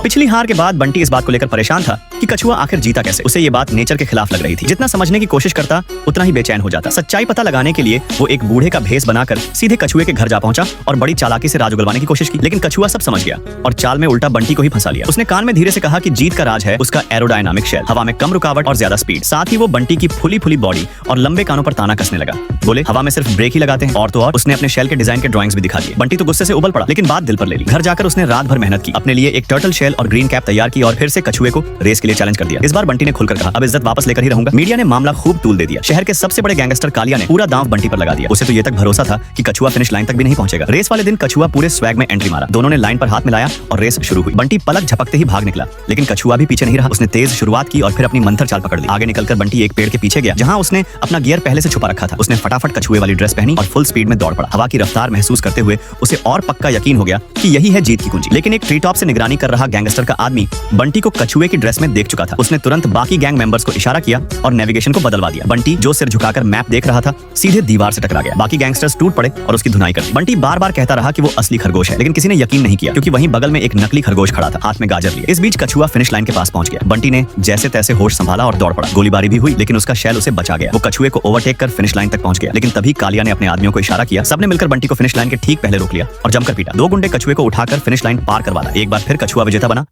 पिछली हार के बाद बंटी इस बात को लेकर परेशान था कि कछुआ आखिर जीता कैसे। उसे ये बात नेचर के खिलाफ लग रही थी। जितना समझने की कोशिश करता उतना ही बेचैन हो जाता। सच्चाई पता लगाने के लिए वो एक बूढ़े का भेष बनाकर सीधे कछुए के घर जा पहुंचा और बड़ी चालाकी से राज उगलवाने की कोशिश की। लेकिन कछुआ सब समझ गया और चाल में उल्टा बंटी को ही फंसा लिया। उसने कान में धीरे से कहा कि जीत का राज है उसका एरोडायनामिक शेल, हवा में कम रुकावट और ज्यादा स्पीड। साथ ही वो बंटी की फुली फुली बॉडी और लंबे कानों पर ताना कसने लगा। बोले हवा में सिर्फ ब्रेक ही लगाते हैं। और तो और उसने अपने शेल के डिजाइन के ड्राइंग्स भी दिखा दिए। बंटी तो गुस्से से उबल पड़ा, लेकिन बात दिल पर ले ली। घर जाकर उसने रात भर मेहनत की, अपने लिए एक टर्टल शेल और ग्रीन कैप तैयार की और फिर से कछुए को रेस के लिए चैलेंज कर दिया। इस बार बंटी ने खुलकर कहा, अब इज्जत वापस लेकर ही रहूंगा। मीडिया ने मामला खूब तूल दे दिया। शहर के सबसे बड़े गैंगस्टर कालिया ने पूरा दांव बंटी पर लगा दिया। उसे तो ये तक भरोसा था कि कछुआ फिनिश लाइन तक भी नहीं पहुंचेगा। रेस वाले दिन कछुआ पूरे स्वैग में एंट्री मारा। दोनों ने लाइन पर हाथ मिलाया और रेस शुरू हुई। बंटी पलक झपकते ही भाग निकला, लेकिन कछुआ भी पीछे नहीं रहा। उसने तेज शुरुआत की और फिर अपनी मंथर चाल पकड़ ली। आगे निकलकर बंटी एक पेड़ के पीछे गया, जहां उसने अपना गियर पहले से छुपा रखा था। उसने फटाफट कछुए वाली ड्रेस पहनी और फुल स्पीड में दौड़ पड़ा। हवा की रफ्तार महसूस करते हुए उसे और पक्का यकीन हो गया कि यही है जीत की कुंजी। लेकिन एक ट्री टॉप से निगरानी कर रहा गैंगस्टर का आदमी बंटी को कछुए की ड्रेस में देख चुका था। उसने तुरंत बाकी गैंग मेंबर्स को इशारा किया और नेविगेशन को बदलवा दिया। बंटी जो सिर झुकाकर मैप देख रहा था, सीधे दीवार से टकरा गया। बाकी गैंगस्टर्स टूट पड़े और उसकी धुनाई कर दी। बंटी बार बार कहता रहा कि वो असली खरगोश है, लेकिन किसी ने यकीन नहीं किया, क्योंकि वहीं बगल में एक नकली खरगोश खड़ा था, हाथ में गाजर लिए। इस बीच कछुआ फिनिश लाइन के पास पहुंच गया। बंटी ने जैसे तैसे होश संभाला और दौड़ पड़ा। गोलीबारी भी हुई, लेकिन उसका शैल उसे बचा गया। वो कछुए को ओवरटेक कर फिनिश लाइन तक पहुंच गया। लेकिन तभी कालिया ने अपने आदमियों को इशारा किया। सबने मिलकर बंटी को फिनिश लाइन के ठीक पहले रोक लिया और जमकर पीटा। दो गुंडे कछुए को उठाकर फिनिश लाइन पार करवा दिया। एक बार फिर कछुआ विजेता बना।